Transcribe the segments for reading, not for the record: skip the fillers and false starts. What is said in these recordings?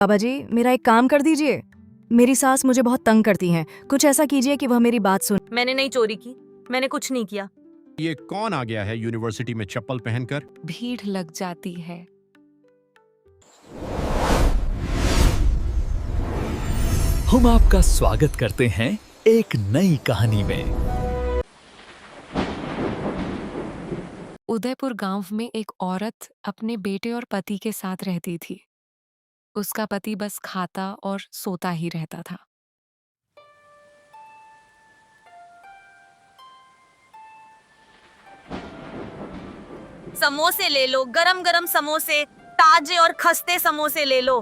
बाबा जी, मेरा एक काम कर दीजिए। मेरी सास मुझे बहुत तंग करती हैं। कुछ ऐसा कीजिए कि वह मेरी बात सुन। मैंने नहीं चोरी की, मैंने कुछ नहीं किया। ये कौन आ गया है यूनिवर्सिटी में चप्पल पहनकर? भीड़ लग जाती है। हम आपका स्वागत करते हैं एक नई कहानी में। उदयपुर गांव में एक औरत अपने बेटे और पति के साथ रहती थी। उसका पति बस खाता और सोता ही रहता था। समोसे ले लो, गरम गरम समोसे, ताजे और खस्ते समोसे ले लो।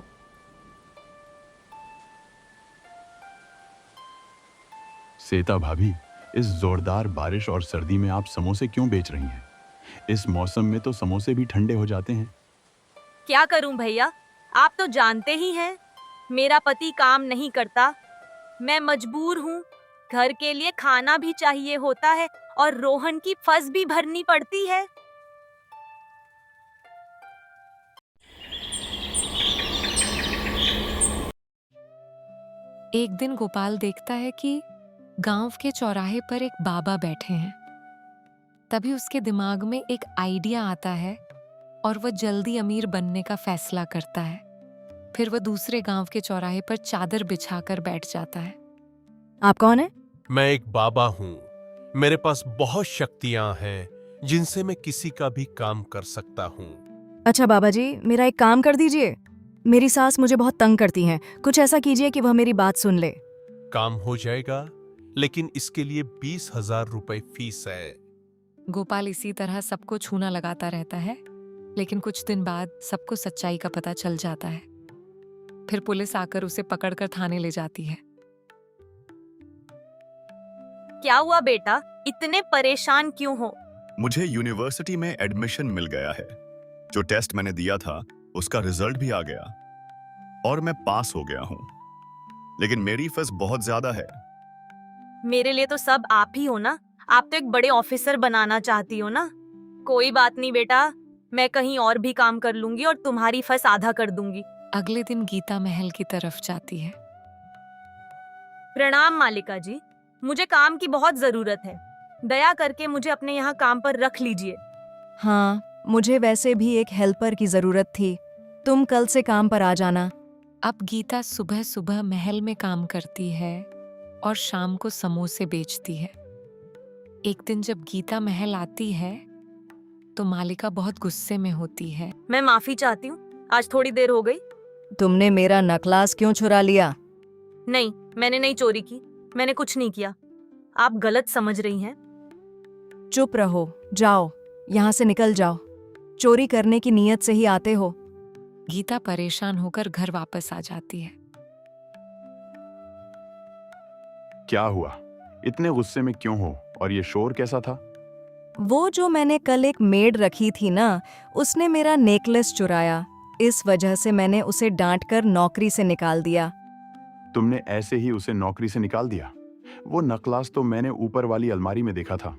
श्वेता भाभी, इस जोरदार बारिश और सर्दी में आप समोसे क्यों बेच रही हैं? इस मौसम में तो समोसे भी ठंडे हो जाते हैं। क्या करूं भैया, आप तो जानते ही हैं, मेरा पति काम नहीं करता, मैं मजबूर हूँ। घर के लिए खाना भी चाहिए होता है और रोहन की फीस भी भरनी पड़ती है। एक दिन गोपाल देखता है कि गांव के चौराहे पर एक बाबा बैठे हैं। तभी उसके दिमाग में एक आइडिया आता है और वह जल्दी अमीर बनने का फैसला करता है। फिर वह दूसरे गांव के चौराहे पर चादर बिछाकर बैठ जाता है। आप कौन है? मैं एक बाबा हूँ। मेरे पास बहुत शक्तियाँ हैं जिनसे मैं किसी का भी काम कर सकता हूँ। अच्छा बाबा जी, मेरा एक काम कर दीजिए। मेरी सास मुझे बहुत तंग करती हैं। कुछ ऐसा कीजिए कि वह मेरी बात सुन ले। काम हो जाएगा, लेकिन इसके लिए 20,000 रुपए फीस है। गोपाल इसी तरह सबको छूना लगाता रहता है, लेकिन कुछ दिन बाद सबको सच्चाई का पता चल जाता है। फिर पुलिस आकर उसे पकड़कर थाने ले जाती है। क्या हुआ बेटा, इतने परेशान क्यों हो? मुझे यूनिवर्सिटी में एडमिशन मिल गया है। जो टेस्ट मैंने दिया था उसका रिजल्ट भी आ गया और मैं पास हो गया हूँ, लेकिन मेरी फीस बहुत ज्यादा है। मेरे लिए तो सब आप ही हो ना, आप तो एक बड़े ऑफिसर बनाना चाहती हो ना। कोई बात नहीं बेटा, मैं कहीं और भी काम कर लूंगी और तुम्हारी फीस आधा कर दूंगी। अगले दिन गीता महल की तरफ जाती है। प्रणाम मालिका जी, मुझे काम की बहुत जरूरत है, दया करके मुझे अपने यहाँ काम पर रख लीजिए। हाँ, मुझे वैसे भी एक हेल्पर की जरूरत थी। तुम कल से काम पर आ जाना। अब गीता सुबह सुबह महल में काम करती है और शाम को समोसे बेचती है। एक दिन जब गीता महल आती है तो मालिका बहुत गुस्से में होती है। मैं माफी चाहती हूँ, आज थोड़ी देर हो गई। तुमने मेरा नकलास क्यों चुरा लिया? नहीं, मैंने नहीं चोरी की, मैंने कुछ नहीं किया। आप गलत समझ रही हैं। चुप रहो, जाओ, यहाँ से निकल जाओ। चोरी करने की नीयत से ही आते हो। गीता परेशान होकर घर वापस आ जाती है। क्या हुआ? इतने गुस्से में क्यों हो? और ये शोर कैसा था? वो जो मैंने कल एक मेड रखी थी ना, उसने मेरा नेकलेस चुराया। इस वजह से मैंने उसे डांटकर नौकरी से निकाल दिया। तुमने ऐसे ही उसे नौकरी से निकाल दिया? वो नकलास तो मैंने ऊपर वाली अलमारी में देखा था।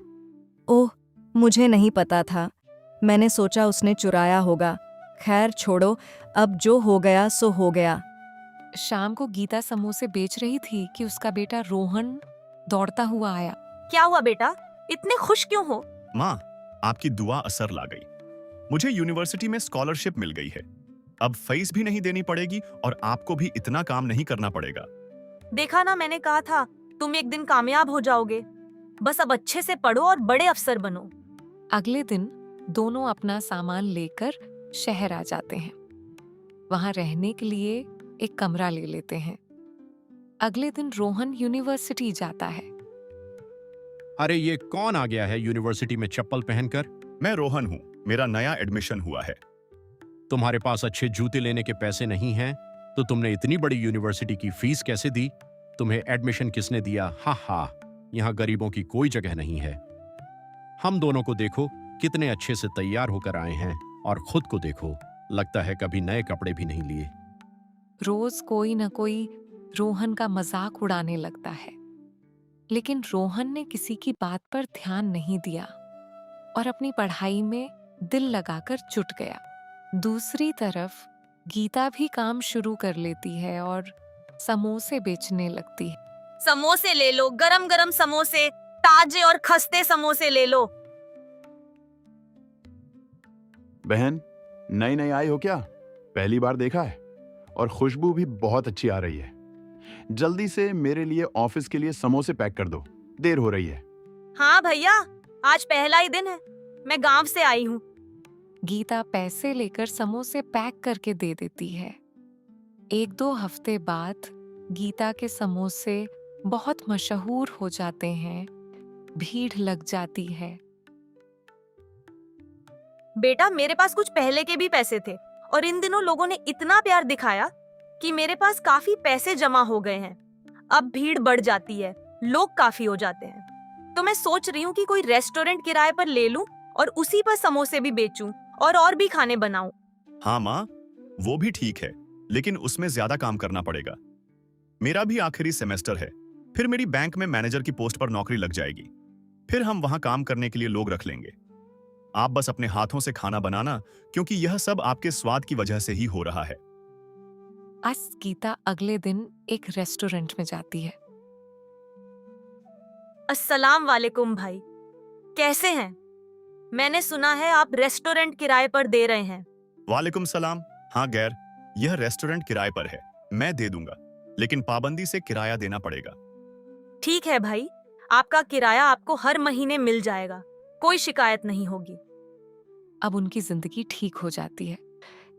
ओह, मुझे नहीं पता था। मैंने सोचा उसने चुराया होगा। खैर छोड़ो, अब जो हो गया सो हो गया। शाम को गीता समोसे बेच रही थी कि उसका बेटा रोहन दौड़ता हुआ आया। क्या हुआ बेटा, इतने खुश क्यों हो? माँ, आपकी दुआ असर ला गई। मुझे यूनिवर्सिटी में स्कॉलरशिप मिल गई है। अब फीस भी नहीं देनी पड़ेगी और आपको भी इतना काम नहीं करना पड़ेगा। देखा ना, मैंने कहा था तुम एक दिन कामयाब हो जाओगे। बस अब अच्छे से पढ़ो और बड़े अफसर बनो। अगले दिन दोनों अपना सामान लेकर शहर आ जाते हैं। वहां रहने के लिए एक कमरा ले लेते हैं। अगले दिन रोहन यूनिवर्सिटी जाता है। अरे ये कौन आ गया है यूनिवर्सिटी में चप्पल पहनकर? मैं रोहन हूँ, मेरा नया एडमिशन हुआ है। तुम्हारे पास अच्छे जूते लेने के पैसे नहीं हैं, तो तुमने इतनी बड़ी यूनिवर्सिटी की फीस कैसे दी? तुम्हें एडमिशन किसने दिया? हा हा, यहाँ गरीबों की कोई जगह नहीं है। हम दोनों को देखो, कितने अच्छे से तैयार होकर आए हैं, और खुद को देखो, लगता है कभी नए कपड़े भी नहीं लिए। रोज कोई न कोई रोहन का मजाक उड़ाने लगता है, लेकिन रोहन ने किसी की बात पर ध्यान नहीं दिया और अपनी पढ़ाई में दिल लगाकर जुट गया। दूसरी तरफ गीता भी काम शुरू कर लेती है और समोसे बेचने लगती है। समोसे ले लो, गरम गरम समोसे, ताजे और खस्ते समोसे ले लो। बहन, नई नई आई हो क्या? पहली बार देखा है। और खुशबू भी बहुत अच्छी आ रही है। जल्दी से मेरे लिए ऑफिस के लिए समोसे पैक कर दो, देर हो रही है। हाँ भैया, आज पहला ही दिन है, मैं गांव से आई हूँ। गीता पैसे लेकर समोसे पैक करके दे देती है। 1-2 हफ्ते बाद गीता के समोसे बहुत मशहूर हो जाते हैं, भीड़ लग जाती है। बेटा, मेरे पास कुछ पहले के भी पैसे थे और इन दिनों लोगों ने इतना प्यार दिखाया कि मेरे पास काफी पैसे जमा हो गए हैं। अब भीड़ बढ़ जाती है, लोग काफी हो जाते हैं, तो मैं सोच रही हूँ कि कोई रेस्टोरेंट किराए पर ले लूं और उसी पर समोसे भी बेचूं और भी खाने बनाऊं। हाँ माँ, वो भी ठीक है, लेकिन उसमें ज्यादा काम करना पड़ेगा। मेरा भी आखिरी सेमेस्टर है, फिर मेरी बैंक में मैनेजर की पोस्ट पर नौकरी लग जाएगी, फिर हम वहां काम करने के लिए लोग रख लेंगे। आप बस अपने हाथों से खाना बनाना, क्योंकि यह सब आपके स्वाद की वजह से ही हो रहा है। आज गीता अगले दिन एक रेस्टोरेंट में जाती है। अस्सलाम वालेकुम भाई, कैसे हैं? मैंने सुना है आप रेस्टोरेंट किराए पर दे रहे हैं। वालेकुम सलाम। हाँ गैर, यह रेस्टोरेंट किराए पर है, मैं दे दूंगा, लेकिन पाबंदी से किराया देना पड़ेगा। ठीक है भाई, आपका किराया आपको हर महीने मिल जाएगा, कोई शिकायत नहीं होगी। अब उनकी जिंदगी ठीक हो जाती है।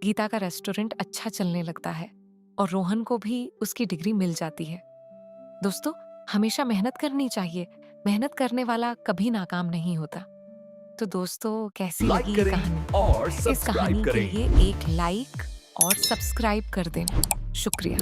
गीता का रेस्टोरेंट अच्छा चलने लगता है और रोहन को भी उसकी डिग्री मिल जाती है। दोस्तों, हमेशा मेहनत करनी चाहिए, मेहनत करने वाला कभी नाकाम नहीं होता। तो दोस्तों, कैसी लाइक लगी ये करें कहानी? और इस सब्सक्राइब कहानी के करें। लिए एक लाइक और सब्सक्राइब कर देना। शुक्रिया।